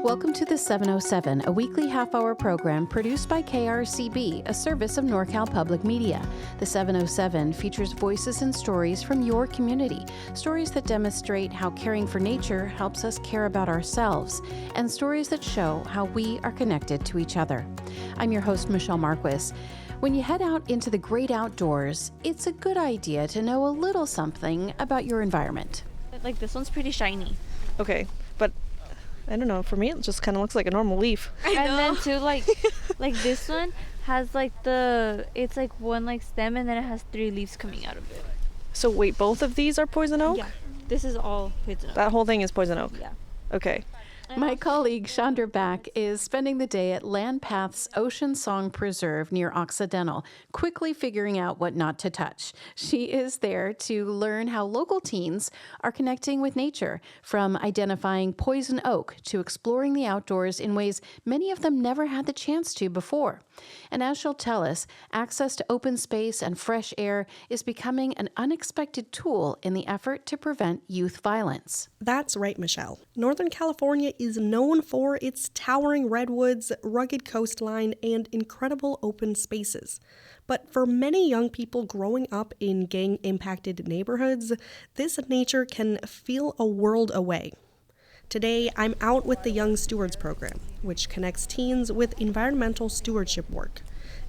Welcome to the 707, a weekly half-hour program produced by KRCB, a service of NorCal Public Media. The 707 features voices and stories from your community, stories that demonstrate how caring for nature helps us care about ourselves, and stories that show how we are connected to each other. I'm your host, Michelle Marques. When you head out into the great outdoors, it's a good idea to know a little something about your environment. Like this one's pretty shiny. Okay, but I don't know, for me it just kind of looks like a normal leaf. And then too, like this one has like it's like one like stem and then it has 3 leaves coming out of it. So wait, both of these are poison oak? Yeah, this is all poison oak. That whole thing is poison oak? Yeah. Okay. My colleague Shandra is spending the day at LandPaths Ocean Song Preserve near Occidental, quickly figuring out what not to touch. She is there to learn how local teens are connecting with nature, from identifying poison oak to exploring the outdoors in ways many of them never had the chance to before. And as she'll tell us, access to open space and fresh air is becoming an unexpected tool in the effort to prevent youth violence. That's right, Michelle. Northern California is known for its towering redwoods, rugged coastline, and incredible open spaces. But for many young people growing up in gang-impacted neighborhoods, this nature can feel a world away. Today, I'm out with the Young Stewards program, which connects teens with environmental stewardship work.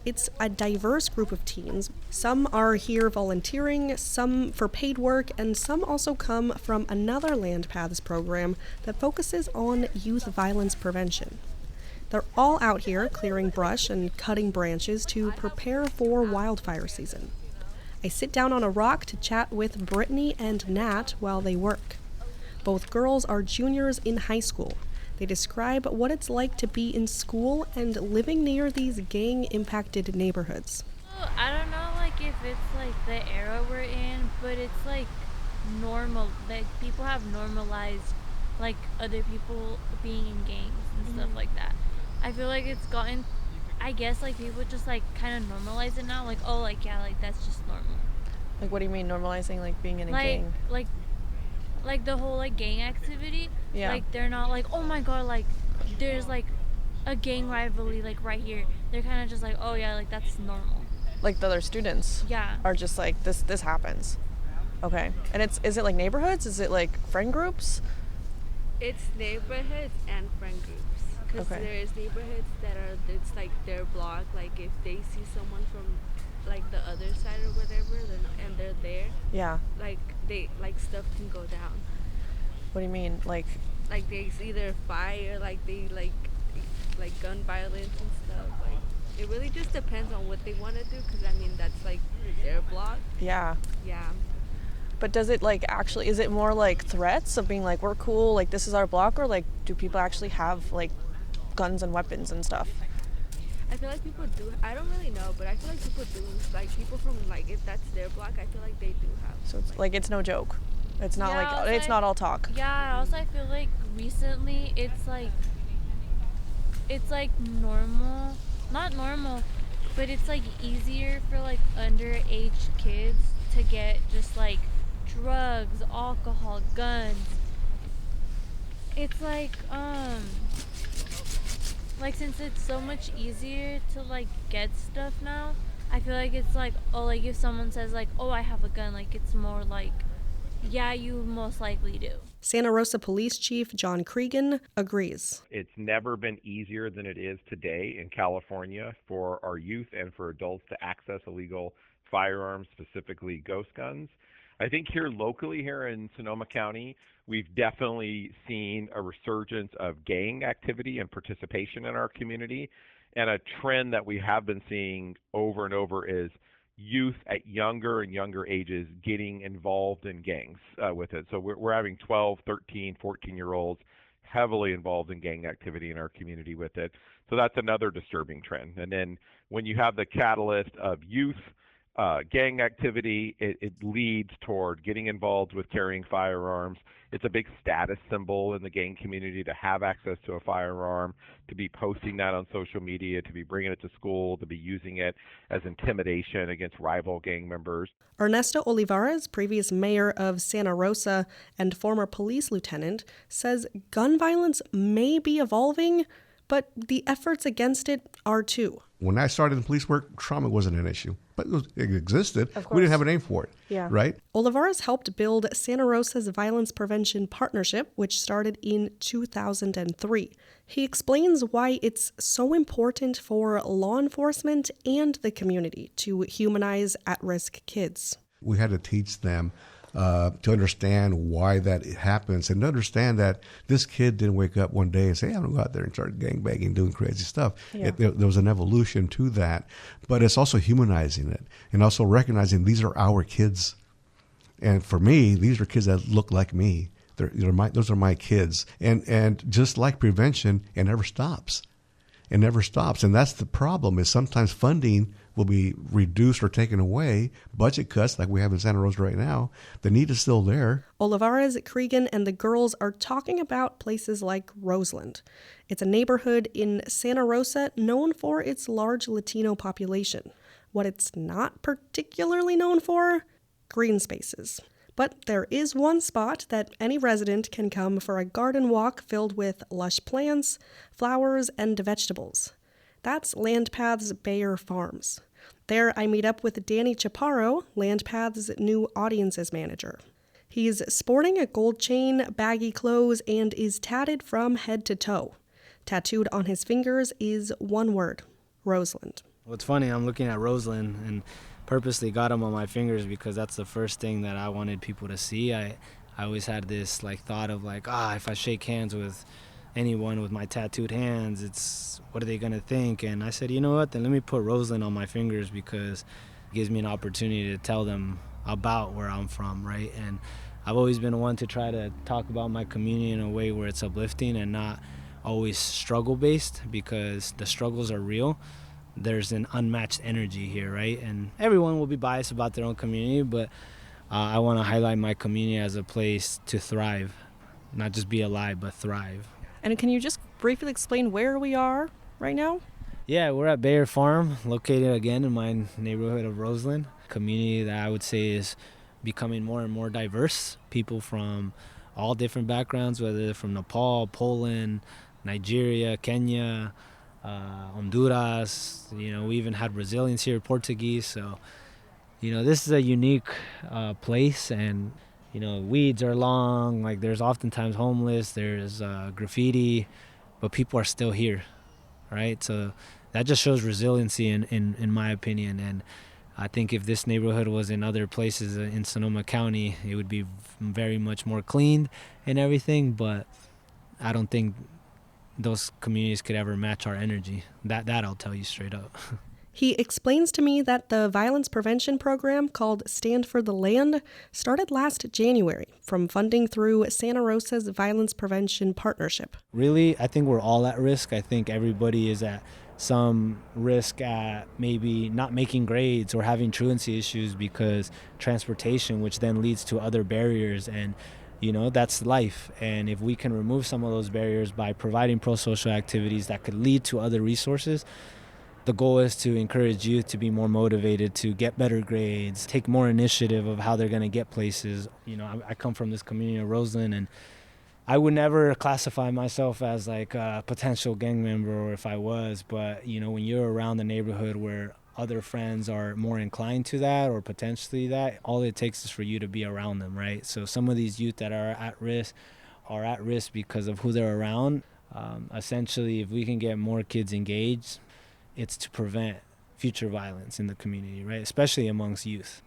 It's a diverse group of teens. Some are here volunteering, some for paid work, and some also come from another LandPaths program that focuses on youth violence prevention. They're all out here clearing brush and cutting branches to prepare for wildfire season. I sit down on a rock to chat with Brittany and Nat while they work. Both girls are juniors in high school. They describe what it's like to be in school and living near these gang-impacted neighborhoods. I don't know, like, if it's, like, the era we're in, but it's, like, normal. Like, people have normalized, like, other people being in gangs and stuff like that. I feel like it's gotten, I guess, like, people just, like, kind of normalize it now. Like, oh, like, yeah, like, that's just normal. Like, what do you mean normalizing, like, being in a gang? Like the whole like gang activity, yeah. Like they're not like, oh my god, like there's like a gang rivalry like right here. They're kind of just like, oh yeah, like that's normal. Like the other students are just like, this happens. Okay. And is it like neighborhoods? Is it like friend groups? It's neighborhoods and friend groups. Because there is neighborhoods it's like their block. Like if they see someone from like the other side or whatever, and they're there. Yeah. Like they like stuff can go down. What do you mean? Like they either fire, like they like gun violence and stuff. Like it really just depends on what they want to do. Because I mean that's like their block. Yeah. Yeah. But does it like actually? Is it more like threats of being like we're cool, like this is our block, or like do people actually have like guns and weapons and stuff? I feel like people do. I don't really know, but I feel like people do. Like people from like if that's their block, I feel like they do have. So it's like it's no joke. It's not it's not all talk. Yeah. Also, I feel like recently it's like normal, not normal, but it's like easier for like underage kids to get just like drugs, alcohol, guns. It's like since it's so much easier to like get stuff now, I feel like it's like, oh, like if someone says like, oh, I have a gun, like it's more like, yeah, you most likely do. Santa Rosa Police Chief John Cregan agrees. It's never been easier than it is today in California for our youth and for adults to access illegal firearms, specifically ghost guns. I think here locally here in Sonoma County, we've definitely seen a resurgence of gang activity and participation in our community. And a trend that we have been seeing over and over is youth at younger and younger ages getting involved in gangs with it. So we're having 12, 13, 14-year-olds heavily involved in gang activity in our community with it. So that's another disturbing trend. And then when you have the catalyst of youth gang activity. It leads toward getting involved with carrying firearms. It's a big status symbol in the gang community to have access to a firearm, to be posting that on social media, to be bringing it to school, to be using it as intimidation against rival gang members. Ernesto Olivares, previous mayor of Santa Rosa and former police lieutenant, says gun violence may be evolving, but the efforts against it are too. When I started in police work, trauma wasn't an issue, but it existed. Of We didn't course. have a name for it, Yeah. right? Olivares helped build Santa Rosa's Violence Prevention Partnership, which started in 2003. He explains why it's so important for law enforcement and the community to humanize at-risk kids. We had to teach them to understand why that happens and to understand that this kid didn't wake up one day and say, hey, I'm going to go out there and start gangbanging, doing crazy stuff. Yeah. There was an evolution to that, but it's also humanizing it and also recognizing these are our kids. And for me, these are kids that look like me. Those are my kids. And just like prevention, it never stops. It never stops. And that's the problem is sometimes funding will be reduced or taken away, budget cuts like we have in Santa Rosa right now. The need is still there. Olivares, Cregan, and the girls are talking about places like Roseland. It's a neighborhood in Santa Rosa known for its large Latino population. What it's not particularly known for? Green spaces. But there is one spot that any resident can come for a garden walk filled with lush plants, flowers, and vegetables. That's LandPaths Bayer Farms. There I meet up with Danny Chaparro, LandPaths' new audiences manager. He's sporting a gold chain, baggy clothes, and is tatted from head to toe. Tattooed on his fingers is one word: Roseland. Well, it's funny, I'm looking at Roseland and purposely got them on my fingers because that's the first thing that I wanted people to see. I always had this thought of if I shake hands with anyone with my tattooed hands, it's what are they gonna think? And I said, you know what, then let me put Roseland on my fingers because it gives me an opportunity to tell them about where I'm from, right? And I've always been one to try to talk about my community in a way where it's uplifting and not always struggle based, because the struggles are real. There's an unmatched energy here, right? And everyone will be biased about their own community, but I want to highlight my community as a place to thrive, not just be alive, but thrive. And can you just briefly explain where we are right now? Yeah, we're at Bayer Farm, located again in my neighborhood of Roseland, community that I would say is becoming more and more diverse. People from all different backgrounds, whether they're from Nepal, Poland, Nigeria, Kenya, Honduras, we even had Brazilians here, Portuguese. So, this is a unique place, and, weeds are long, there's oftentimes homeless, there's graffiti, but people are still here, right? So that just shows resiliency in my opinion. And I think if this neighborhood was in other places in Sonoma County, it would be very much more clean and everything, but I don't think those communities could ever match our energy. That I'll tell you straight up. He explains to me that the violence prevention program called Stand for the Land started last January from funding through Santa Rosa's Violence Prevention Partnership. Really, I think we're all at risk. I think everybody is at some risk at maybe not making grades or having truancy issues because transportation, which then leads to other barriers, and that's life. And if we can remove some of those barriers by providing pro-social activities that could lead to other resources, the goal is to encourage youth to be more motivated to get better grades, take more initiative of how they're going to get places. I come from this community of Roseland, and I would never classify myself as a potential gang member, or if I was, but when you're around the neighborhood where other friends are more inclined to that or potentially that, all it takes is for you to be around them, right? So some of these youth that are at risk because of who they're around. Essentially, if we can get more kids engaged, it's to prevent future violence in the community, right? Especially amongst youth.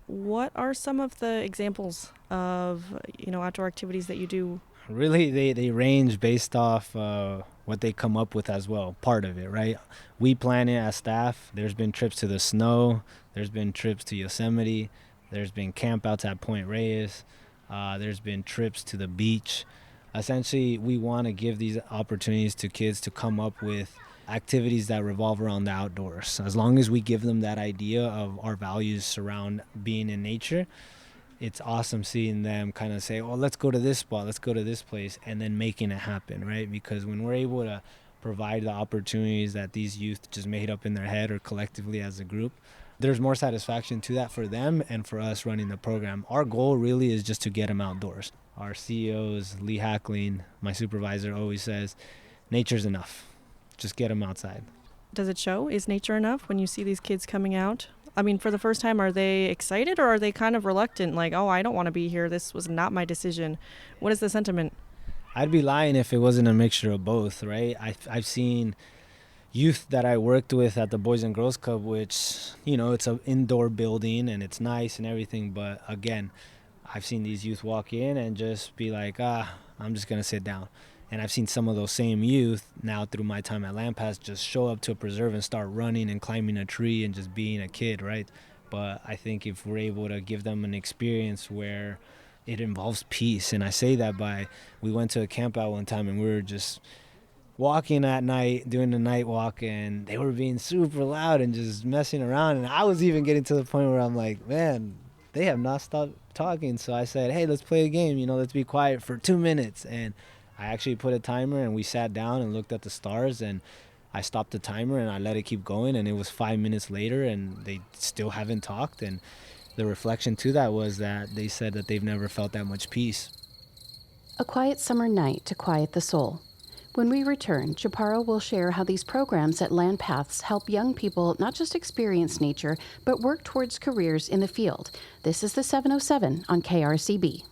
What are some of the examples of, outdoor activities that you do? Really, they range based off what they come up with as well, part of it, right? We plan it as staff. There's been trips to the snow. There's been trips to Yosemite. There's been campouts at Point Reyes. There's been trips to the beach. Essentially, we want to give these opportunities to kids to come up with activities that revolve around the outdoors. As long as we give them that idea of our values around being in nature, it's awesome seeing them kind of say, well, let's go to this spot, let's go to this place, and then making it happen, right? Because when we're able to provide the opportunities that these youth just made up in their head or collectively as a group, there's more satisfaction to that for them and for us running the program. Our goal really is just to get them outdoors. Our CEOs, Lee Hackling, my supervisor, always says, nature's enough. Just get them outside. Does it show? Is nature enough when you see these kids coming out? I mean, for the first time, are they excited or are they kind of reluctant? Like, oh, I don't want to be here. This was not my decision. What is the sentiment? I'd be lying if it wasn't a mixture of both, right? I've seen youth that I worked with at the Boys and Girls Club, which, you know, it's an indoor building and it's nice and everything. But again, I've seen these youth walk in and just be like, I'm just going to sit down. And I've seen some of those same youth now through my time at LandPaths just show up to a preserve and start running and climbing a tree and just being a kid, right? But I think if we're able to give them an experience where it involves peace, and I say that we went to a camp out one time and we were just walking at night, doing the night walk, and they were being super loud and just messing around. And I was even getting to the point where I'm like, man, they have not stopped talking. So I said, hey, let's play a game, let's be quiet for 2 minutes. And I actually put a timer and we sat down and looked at the stars, and I stopped the timer and I let it keep going, and it was 5 minutes later and they still haven't talked. And the reflection to that was that they said that they've never felt that much peace. A quiet summer night to quiet the soul. When we return, Chaparro will share how these programs at LandPaths help young people not just experience nature, but work towards careers in the field. This is the 707 on KRCB.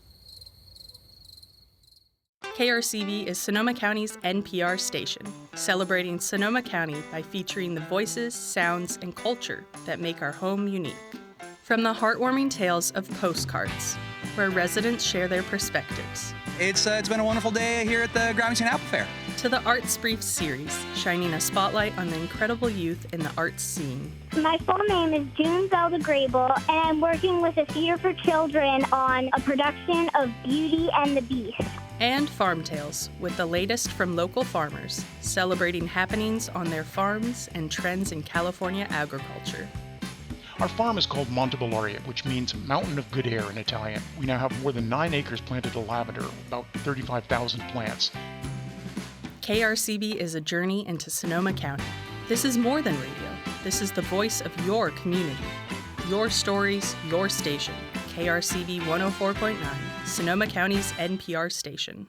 KRCB is Sonoma County's NPR station, celebrating Sonoma County by featuring the voices, sounds, and culture that make our home unique. From the heartwarming tales of postcards, where residents share their perspectives. It's been a wonderful day here at the Groundington Apple Fair. To the Arts Brief series, shining a spotlight on the incredible youth in the arts scene. My full name is June Zelda Grable, and I'm working with a Theater for Children on a production of Beauty and the Beast. And Farm Tales, with the latest from local farmers, celebrating happenings on their farms and trends in California agriculture. Our farm is called Monte Bellaria, which means Mountain of Good Air in Italian. We now have more than 9 acres planted of lavender, about 35,000 plants. KRCB is a journey into Sonoma County. This is more than radio. This is the voice of your community. Your stories, your station. KRCB 104.9, Sonoma County's NPR station.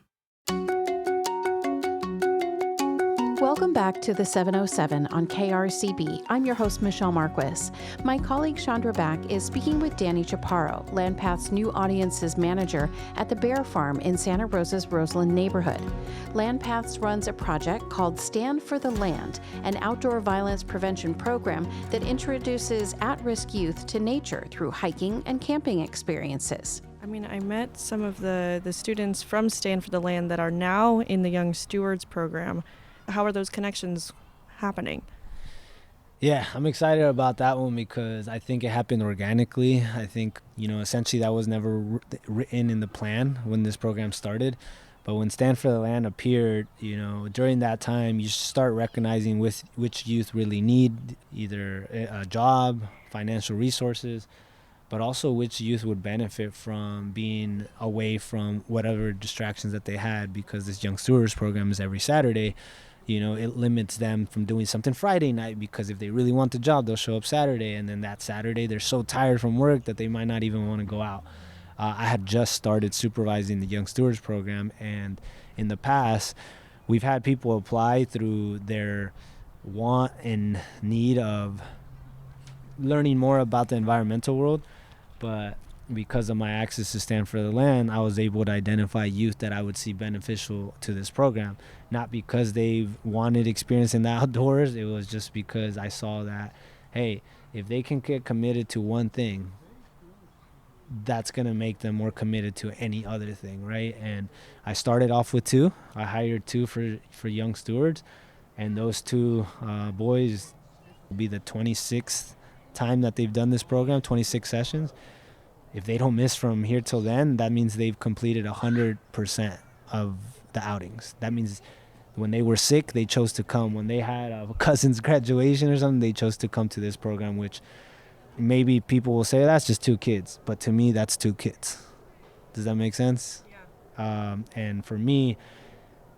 Welcome back to the 707 on KRCB. I'm your host, Michelle Marques. My colleague Shandra is speaking with Danny Chaparro, LandPaths' new audiences manager at the Bear Farm in Santa Rosa's Roseland neighborhood. LandPaths runs a project called Stand for the Land, an outdoor violence prevention program that introduces at-risk youth to nature through hiking and camping experiences. I mean, I met some of the students from Stand for the Land that are now in the Young Stewards program. How are those connections happening? Yeah, I'm excited about that one because I think it happened organically. I think, essentially that was never written in the plan when this program started. But when Stand for the Land appeared, during that time, you start recognizing which youth really need either a job, financial resources, but also which youth would benefit from being away from whatever distractions that they had, because this Young Stewards program is every Saturday. It limits them from doing something Friday night, because if they really want the job, they'll show up Saturday, and then that Saturday they're so tired from work that they might not even want to go out. I had just started supervising the Young Stewards program, and in the past, we've had people apply through their want and need of learning more about the environmental world, but because of my access to Stand for the Land, I was able to identify youth that I would see beneficial to this program. Not because they've wanted experience in the outdoors, it was just because I saw that, hey, if they can get committed to one thing, that's going to make them more committed to any other thing, right? And I started off with 2. I hired 2 for Young Stewards, and those 2 boys will be the 26th time that they've done this program, 26 sessions. If they don't miss from here till then, that means they've completed 100% of the outings. That means when they were sick, they chose to come. When they had a cousin's graduation or something, they chose to come to this program, which maybe people will say that's just 2 kids. But to me, that's 2 kids. Does that make sense? Yeah. And for me,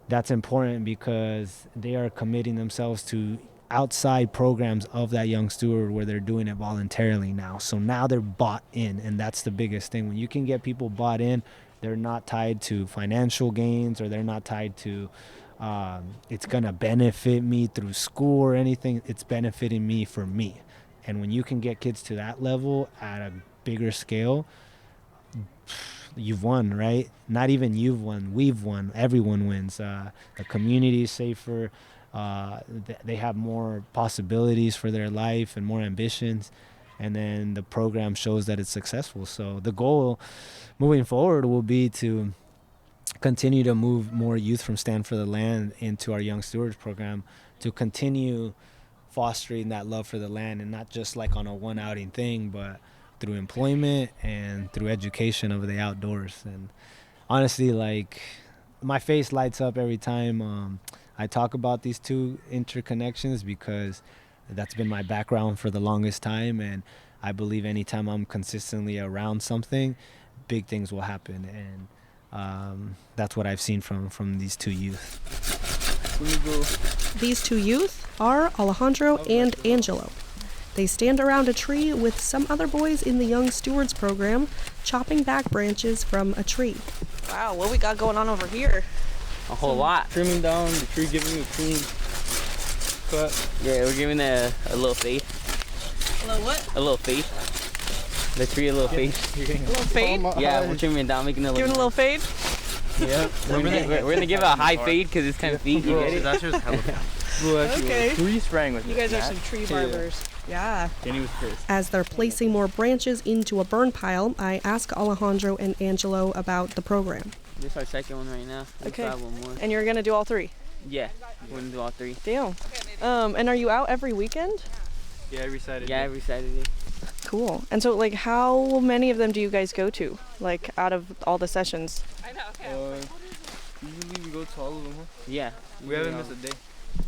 that's important because they are committing themselves to outside programs of that young steward where they're doing it voluntarily now. So now they're bought in, and that's the biggest thing. When you can get people bought in, they're not tied to financial gains, or they're not tied to it's going to benefit me through school or anything. It's benefiting me for me. And when you can get kids to that level at a bigger scale, you've won, right? Not even you've won, we've won. Everyone wins. The community is safer. They have more possibilities for their life and more ambitions. And then the program shows that it's successful. So the goal moving forward will be to continue to move more youth from Stand for the Land into our Young Stewards program, to continue fostering that love for the land, and not just like on a one outing thing, but through employment and through education of the outdoors. And honestly, like, my face lights up every time I talk about these 2 interconnections, because that's been my background for the longest time, and I believe anytime I'm consistently around something, big things will happen. And that's what I've seen from these 2 youth. These 2 youth are Alejandro and Angelo. They stand around a tree with some other boys in the Young Stewards program, chopping back branches from a tree. Wow, what we got going on over here? A whole lot. Trimming down the tree, giving it a clean cut. Yeah, we're giving it a little fade. A little what? A little fade. The tree a little fade. A little fade? Yeah, we're trimming it down, making it Giving a little fade? Yeah. We're gonna give it a high fade because it's 10 feet. You get it? That's just hella Okay. Who are you spraying with? You guys are some tree barbers. Yeah. Danny was Chris. As they're placing more branches into a burn pile, I ask Alejandro and Angelo about the program. This is our second one right now. Okay. One more. And you're going to do all 3? Yeah, we're gonna do all 3. Damn. And are you out every weekend? Yeah, every Saturday. Yeah, every Saturday. Cool. And so, like, how many of them do you guys go to, like, out of all the sessions? Usually we go to all of them, huh? Yeah. We haven't missed a day.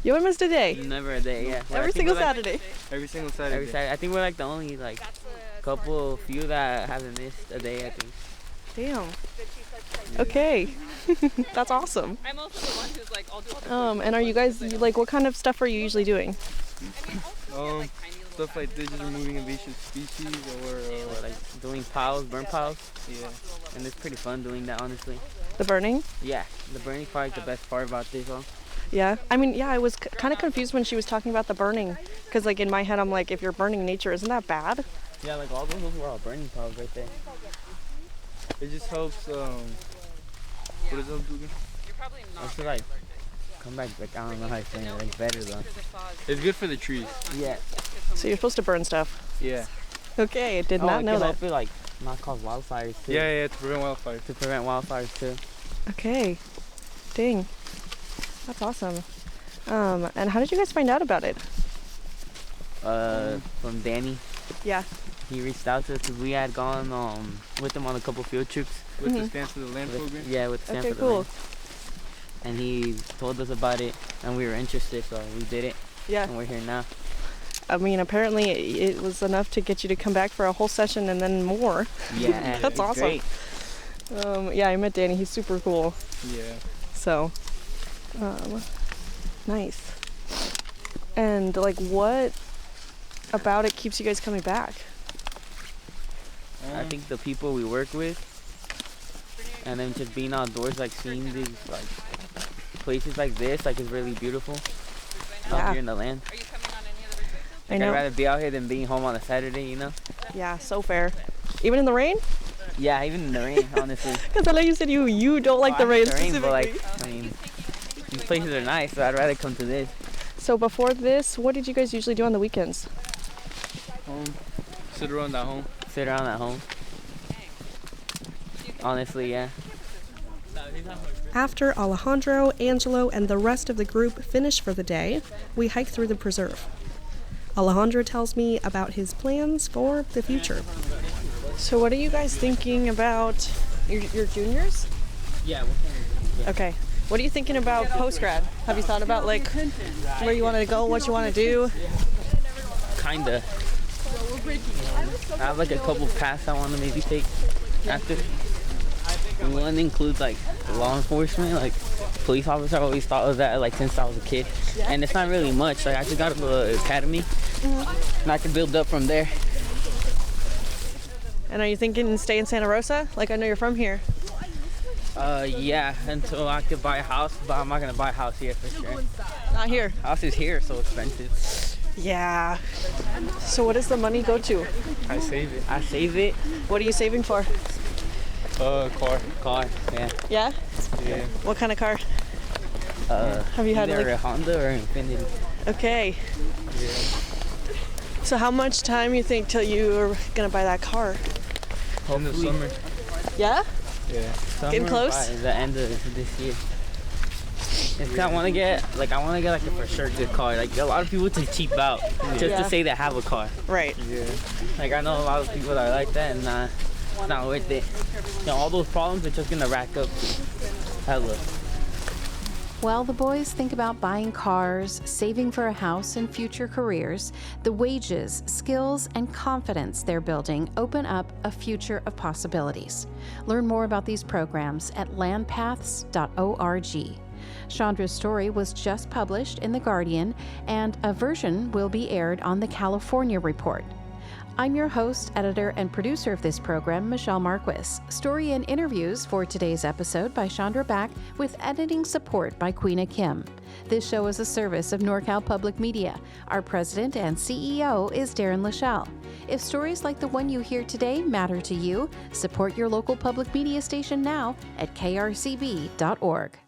You haven't missed a day? Never a day, yeah. Every single Saturday? Every single Saturday. Every Saturday. I think we're like the only few that haven't missed a day, I think. Damn. Okay. That's awesome. I'm also the one who's like, I'll do all the and are you guys, like, what kind of stuff are you usually doing? Stuff like this, just removing invasive species, or like doing piles, burn piles. Yeah. And it's pretty fun doing that, honestly. The burning? Yeah, the burning part is the best part about this all. Yeah, I mean, yeah, I was kind of confused when she was talking about the burning, because, like, in my head, I'm like, if you're burning nature, isn't that bad? Yeah, like all those were all burning piles right there. It just helps, what does it do again? It's to, like, come back, like, I don't know how to explain it, it's better though. It's good for the trees. Yeah. So you're supposed to burn stuff? Yeah. Okay, I did not know that. It can help it, like, not cause wildfires too. Yeah, to prevent wildfires. To prevent wildfires too. Okay. Dang. That's awesome. And how did you guys find out about it? From Danny. Yeah. He reached out to us because we had gone with him on a couple field trips. With the Stand for the Land program? Yeah, with the Stand for the cool. Land. And he told us about it, and we were interested, so we did it. Yeah. And we're here now. I mean, apparently it was enough to get you to come back for a whole session and then more. Yeah. That's awesome. Great. Yeah, I met Danny. He's super cool. Yeah. So, nice. And, like, what about it keeps you guys coming back? I think the people we work with, and then just being outdoors, like seeing these like places like this, like, is really beautiful. Out here in the land. Are you coming on any other vacations? I know. I'd rather be out here than being home on a Saturday, you know? Yeah, so fair. Even in the rain? Yeah, even in the rain, honestly. Because I know you said you don't like the rain specifically. But, like, I mean, these places are nice, so I'd rather come to this. So before this, what did you guys usually do on the weekends? Sit around at home. Sit around at home. Honestly, yeah. After Alejandro, Angelo, and the rest of the group finish for the day, we hike through the preserve. Alejandro tells me about his plans for the future. So what are you guys thinking about? Your juniors? Yeah, we're Okay. What are you thinking about post-grad? Have you thought about like where you want to go, what you want to do? Kinda. I have like a couple paths I want to maybe take after. And one includes like law enforcement, like police officer. I always thought of that like since I was a kid. And it's not really much. Like I just got to the academy, and I can build up from there. And are you thinking stay in Santa Rosa? Like I know you're from here. Yeah, until I could buy a house, but I'm not gonna buy a house here for sure. Not here. Houses here are so expensive. Yeah. So what does the money go to? I save it. I save it. What are you saving for? Car. Car, yeah. Yeah? Yeah. What kind of car? Have you had either like a Honda or Infinity? Okay. Yeah. So how much time you think till you are gonna buy that car? In the summer. Yeah? Yeah. Getting close? By the end of this year. If I want to get like a for sure good car. Like a lot of people just cheap out just to say they have a car. Right. Yeah. Like I know a lot of people that are like that, and it's not worth it. You know, all those problems are just gonna rack up. Hella. While the boys think about buying cars, saving for a house, and future careers, the wages, skills, and confidence they're building open up a future of possibilities. Learn more about these programs at LandPaths.org. Shandra's story was just published in The Guardian, and a version will be aired on the California Report. I'm your host, editor, and producer of this program, Michelle Marques. Story and interviews for today's episode by Shandra Back, with editing support by Queena Kim. This show is a service of NorCal Public Media. Our president and CEO is Darren Lachelle. If stories like the one you hear today matter to you, support your local public media station now at krcb.org.